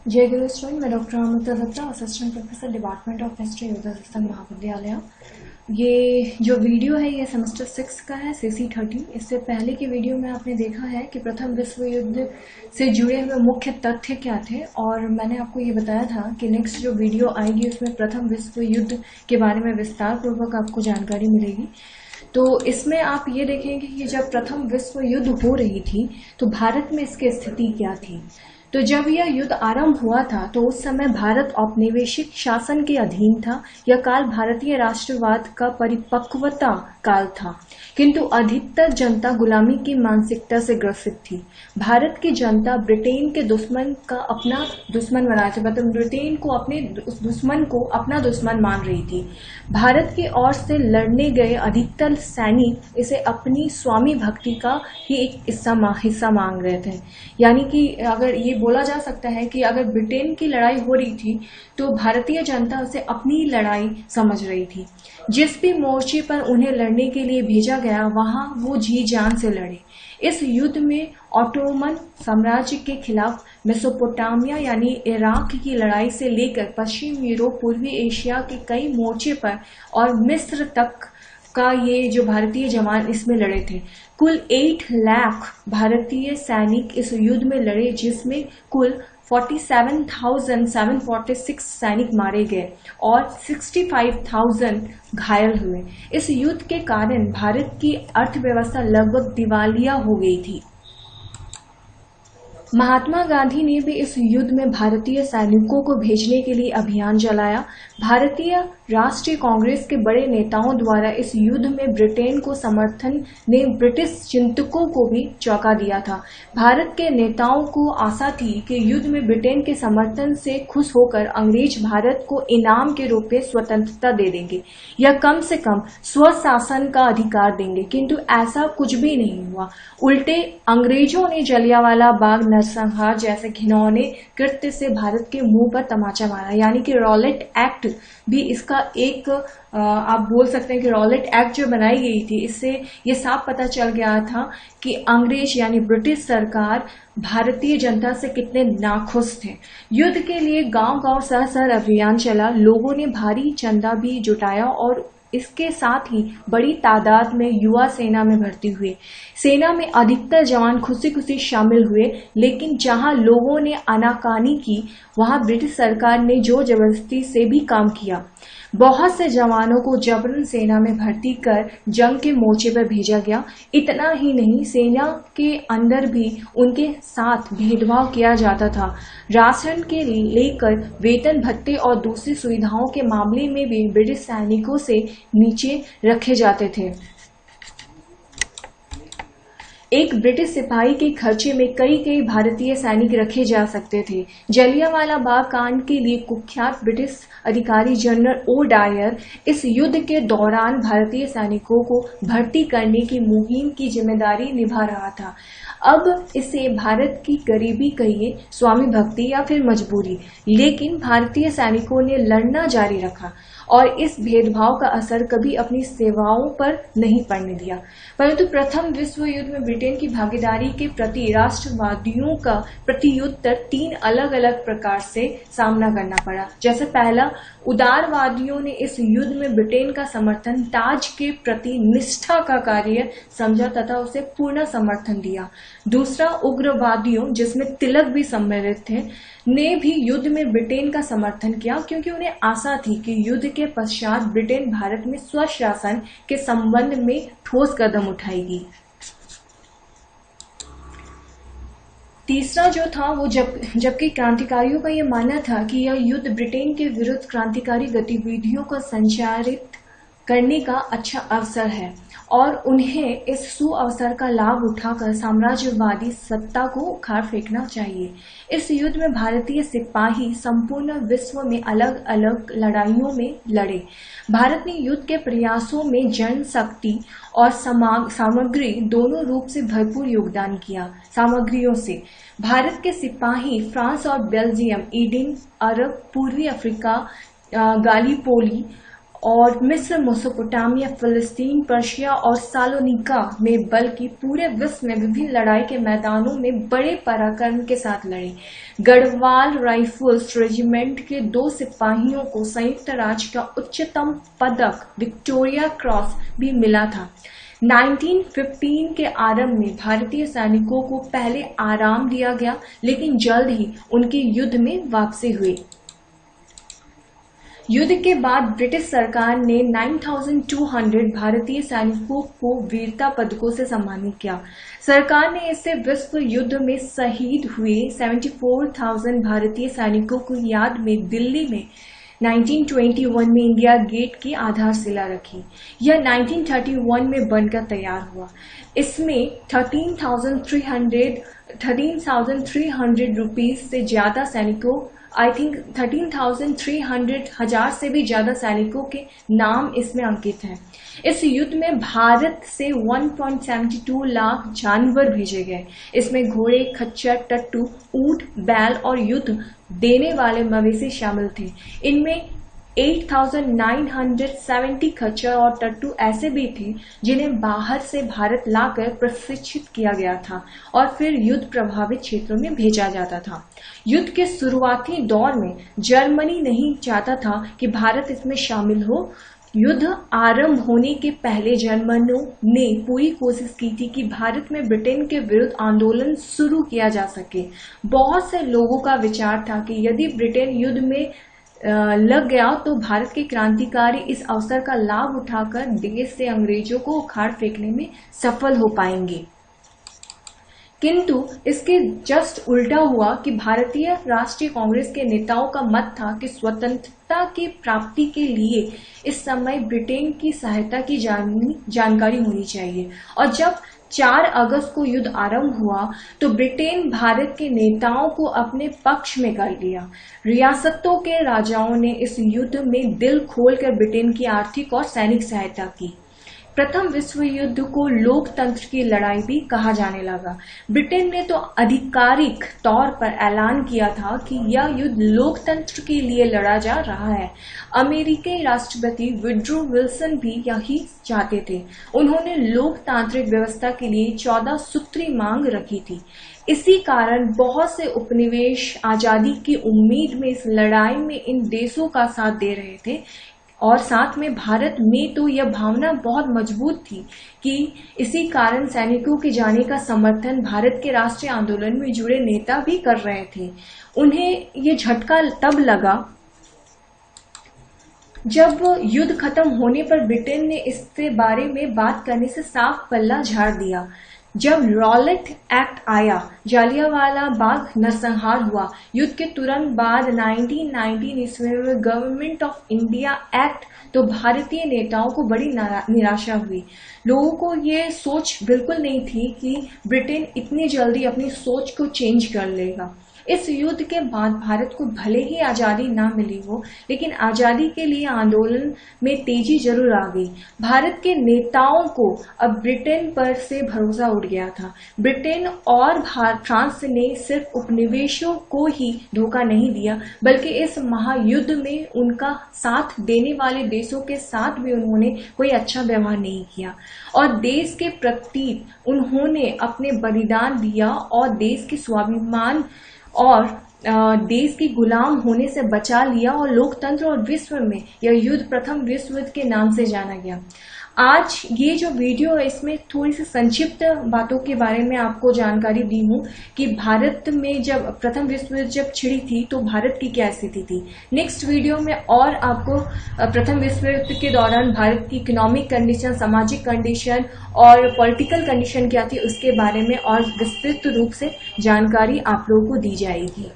जय गुरु स्टूडेंट, मैं doctor Amrita Datta, assistant professor department of history युद्धस्थल महाविद्यालय। ये जो वीडियो है ये सेमेस्टर 6 का है, CC 30। इससे पहले की वीडियो में आपने देखा है कि प्रथम विश्व युद्ध से जुड़े हुए मुख्य तथ्य क्या थे, और मैंने आपको ये बताया था कि नेक्स्ट जो वीडियो आएगी उसमें प्रथम विश्व युद्ध के बारे में विस्तार पूर्वक आपको जानकारी मिलेगी। तो इसमें आप ये देखेंगे कि जब प्रथम विश्व युद्ध हो रही थी तो भारत में इसकी स्थिति क्या थी। तो जब यह युद्ध आरंभ हुआ था तो उस समय भारत औपनिवेशिक शासन के अधीन था। यह काल भारतीय राष्ट्रवाद का परिपक्वता काल था, किंतु अधिकतर जनता गुलामी की मानसिकता से ग्रसित थी। भारत की जनता ब्रिटेन के दुश्मन का अपना दुश्मन बनाए थे, मतलब ब्रिटेन को अपने दुश्मन को अपना दुश्मन मान रही थी। भारत की ओर से लड़ने गए अधिकतर सैनिक इसे अपनी स्वामी भक्ति का ही एक हिस्सा मांग रहे थे। यानी कि अगर ये बोला जा सकता है कि अगर ब्रिटेन की लड़ाई हो रही थी तो भारतीय जनता उसे अपनी लड़ाई समझ रही थी। जिस भी मोर्चे पर उन्हें लड़ने के लिए भेजा गया वहां वो जी जान से लड़े। इस युद्ध में ऑटोमन साम्राज्य के खिलाफ मेसोपोटामिया यानी इराक की लड़ाई से लेकर पश्चिम यूरोप, पूर्वी एशिया के कई मोर्चे पर और मिस्र तक का ये जो भारतीय जवान इसमें लड़े थे। कुल 8 लाख भारतीय सैनिक इस युद्ध में लड़े, जिसमें कुल 47,746 सैनिक मारे गए और 65,000 घायल हुए। इस युद्ध के कारण भारत की अर्थव्यवस्था लगभग दिवालिया हो गई थी। महात्मा गांधी ने भी इस युद्ध में भारतीय सैनिकों को भेजने के लिए अभियान चलाया। भारतीय राष्ट्रीय कांग्रेस के बड़े नेताओं द्वारा इस युद्ध में ब्रिटेन को समर्थन ने ब्रिटिश चिंतकों को भी चौंका दिया था। भारत के नेताओं को आशा थी कि युद्ध में ब्रिटेन के समर्थन से खुश होकर अंग्रेज भारत को इनाम के रूप में स्वतंत्रता दे देंगे या कम से कम स्वशासन का अधिकार देंगे, किंतु ऐसा कुछ भी नहीं हुआ। उल्टे अंग्रेजों ने जलियांवाला बाग नरसंहार जैसे घिनौने कृत्य से भारत के मुंह पर तमाचा मारा। यानी कि रॉलेट एक्ट भी इसका एक आप बोल सकते हैं कि रॉलेट एक्ट जो बनाई गई थी, इससे ये साफ पता चल गया था कि अंग्रेज यानी ब्रिटिश सरकार भारतीय जनता से कितने नाखुश थे। युद्ध के लिए गांव-गांव शहर अभियान चला। लोगों ने भारी चंदा भी जुटाया और इसके साथ ही बड़ी तादाद में युवा सेना में भर्ती हुए। सेना में अधिकतर जवान खुशी खुशी शामिल हुए, लेकिन जहां लोगों ने आनाकानी की वहां ब्रिटिश सरकार ने जोर जबरदस्ती से भी काम किया। बहुत से जवानों को जबरन सेना में भर्ती कर जंग के मोर्चे पर भेजा गया। इतना ही नहीं, सेना के अंदर भी उनके साथ भेदभाव किया जाता था। राशन के लेकर वेतन भत्ते और दूसरी सुविधाओं के मामले में भी ब्रिटिश सैनिकों से नीचे रखे जाते थे। एक ब्रिटिश सिपाही के खर्चे में कई भारतीय सैनिक रखे जा सकते थे। जलियांवाला बाग कांड के लिए कुख्यात ब्रिटिश अधिकारी जनरल ओ डायर इस युद्ध के दौरान भारतीय सैनिकों को भर्ती करने की मुहिम की जिम्मेदारी निभा रहा था। अब इसे भारत की गरीबी कहिए, स्वामी भक्ति या फिर मजबूरी, लेकिन भारतीय सैनिकों ने लड़ना जारी रखा और इस भेदभाव का असर कभी अपनी सेवाओं पर नहीं पड़ने दिया। परंतु प्रथम विश्व युद्ध में ब्रिटेन की भागीदारी के प्रति राष्ट्रवादियों का प्रत्युत्तर 3 अलग अलग प्रकार से सामना करना पड़ा। जैसे पहला, उदारवादियों ने इस युद्ध में ब्रिटेन का समर्थन ताज के प्रति निष्ठा का कार्य समझा तथा उसे पूर्ण समर्थन दिया। दूसरा, उग्रवादियों जिसमें तिलक भी सम्मिलित थे ने भी युद्ध में ब्रिटेन का समर्थन किया, क्योंकि उन्हें आशा थी कि युद्ध के पश्चात ब्रिटेन भारत में स्वशासन के संबंध में ठोस कदम उठाएगी। तीसरा जो था वो जबकि क्रांतिकारियों का ये मानना था कि यह युद्ध ब्रिटेन के विरुद्ध क्रांतिकारी गतिविधियों को संचारित करने का अच्छा अवसर है और उन्हें इस सुअवसर का लाभ उठाकर साम्राज्यवादी सत्ता को उखाड़ फेंकना चाहिए। इस युद्ध में भारतीय सिपाही संपूर्ण विश्व में अलग अलग लड़ाइयों में लड़े। भारत ने युद्ध के प्रयासों में जनशक्ति और सामग्री दोनों रूप से भरपूर योगदान किया। सामग्रियों से भारत के सिपाही फ्रांस और बेल्जियम, ईडन, अरब, पूर्वी अफ्रीका, गालीपोली और मिस्र, मेसोपोटामिया, फिलिस्तीन, पर्शिया और सालोनिका में बल्कि पूरे विश्व में विभिन्न लड़ाई के मैदानों में बड़े पराक्रम के साथ लड़े। गढ़वाल राइफल्स रेजिमेंट के 2 सिपाहियों को संयुक्त राष्ट्र का उच्चतम पदक विक्टोरिया क्रॉस भी मिला था। 1915 के आरंभ में भारतीय सैनिकों को पहले आराम दिया गया, लेकिन जल्द ही उनकी युद्ध में वापसी हुई। युद्ध के बाद ब्रिटिश सरकार ने 9,200 भारतीय सैनिकों को वीरता पदकों से सम्मानित किया। सरकार ने इससे विश्व युद्ध में शहीद हुए 74,000 भारतीय सैनिकों की याद में दिल्ली में 1921 में इंडिया गेट की आधारशिला रखी। यह 1931 में बनकर तैयार हुआ। इसमें 13,300 रुपीज से ज्यादा सैनिकों, आई थिंक 13,300 से भी ज्यादा सैनिकों के नाम इसमें अंकित हैं। इस युद्ध में भारत से 1.72 लाख जानवर भेजे गए। इसमें घोड़े, खच्चर, टट्टू, ऊंट, बैल और युद्ध देने वाले मवेशी शामिल थे। इनमें 8,970 खच्चर और टट्टू ऐसे भी थे जिन्हें बाहर से भारत लाकर प्रशिक्षित किया गया था और फिर युद्ध प्रभावित क्षेत्रों में भेजा जाता था। युद्ध के शुरुआती दौर में जर्मनी नहीं चाहता था कि भारत इसमें शामिल हो। युद्ध आरंभ होने के पहले जर्मनों ने पूरी कोशिश की थी कि भारत में ब्रिटेन के विरुद्ध आंदोलन शुरू किया जा सके। बहुत से लोगों का विचार था कि यदि ब्रिटेन युद्ध में लग गया तो भारत के क्रांतिकारी इस अवसर का लाभ उठाकर देश से अंग्रेजों को उखाड़ फेंकने में सफल हो पाएंगे। किंतु इसके जस्ट उल्टा हुआ कि भारतीय राष्ट्रीय कांग्रेस के नेताओं का मत था कि स्वतंत्रता की प्राप्ति के लिए इस समय ब्रिटेन की सहायता की जानकारी होनी चाहिए। और जब 4 अगस्त को युद्ध आरंभ हुआ तो ब्रिटेन भारत के नेताओं को अपने पक्ष में कर लिया। रियासतों के राजाओं ने इस युद्ध में दिल खोलकर ब्रिटेन की आर्थिक और सैनिक सहायता की। प्रथम विश्व युद्ध को लोकतंत्र की लड़ाई भी कहा जाने लगा। ब्रिटेन ने तो आधिकारिक तौर पर ऐलान किया था कि यह युद्ध लोकतंत्र के लिए लड़ा जा रहा है। अमेरिकी राष्ट्रपति वुडरो विल्सन भी यही चाहते थे। उन्होंने लोकतांत्रिक व्यवस्था के लिए 14 सूत्री मांग रखी थी। इसी कारण बहुत से उपनिवेश आजादी की उम्मीद में इस लड़ाई में इन देशों का साथ दे रहे थे। और साथ में भारत में तो यह भावना बहुत मजबूत थी कि इसी कारण सैनिकों के जाने का समर्थन भारत के राष्ट्रीय आंदोलन में जुड़े नेता भी कर रहे थे। उन्हें ये झटका तब लगा जब युद्ध खत्म होने पर ब्रिटेन ने इसके बारे में बात करने से साफ पल्ला झाड़ दिया। जब रॉलेट एक्ट आया, जालियांवाला बाग नरसंहार हुआ। युद्ध के तुरंत बाद 1919 ईस्वी में गवर्नमेंट ऑफ इंडिया एक्ट, तो भारतीय नेताओं को बड़ी निराशा हुई। लोगों को ये सोच बिल्कुल नहीं थी कि ब्रिटेन इतनी जल्दी अपनी सोच को चेंज कर लेगा। इस युद्ध के बाद भारत को भले ही आजादी ना मिली हो, लेकिन आजादी के लिए आंदोलन में तेजी जरूर आ गई। भारत के नेताओं को अब ब्रिटेन पर से भरोसा उठ गया था। ब्रिटेन और फ्रांस ने सिर्फ उपनिवेशों को ही धोखा नहीं दिया, बल्कि इस महायुद्ध में उनका साथ देने वाले देशों के साथ भी उन्होंने कोई अच्छा व्यवहार नहीं किया और देश के प्रति उन्होंने अपने बलिदान दिया और देश के स्वाभिमान और देश की गुलाम होने से बचा लिया। और लोकतंत्र और विश्व में यह युद्ध प्रथम विश्व युद्ध के नाम से जाना गया। आज ये जो वीडियो है इसमें थोड़ी सी संक्षिप्त बातों के बारे में आपको जानकारी दी हूँ कि भारत में जब प्रथम विश्व युद्ध जब छिड़ी थी तो भारत की क्या स्थिति थी। नेक्स्ट वीडियो में और आपको प्रथम विश्व युद्ध के दौरान भारत की इकोनॉमिक कंडीशन, सामाजिक कंडीशन और पॉलिटिकल कंडीशन क्या थी उसके बारे में और विस्तृत रूप से जानकारी आप लोगों को दी जाएगी।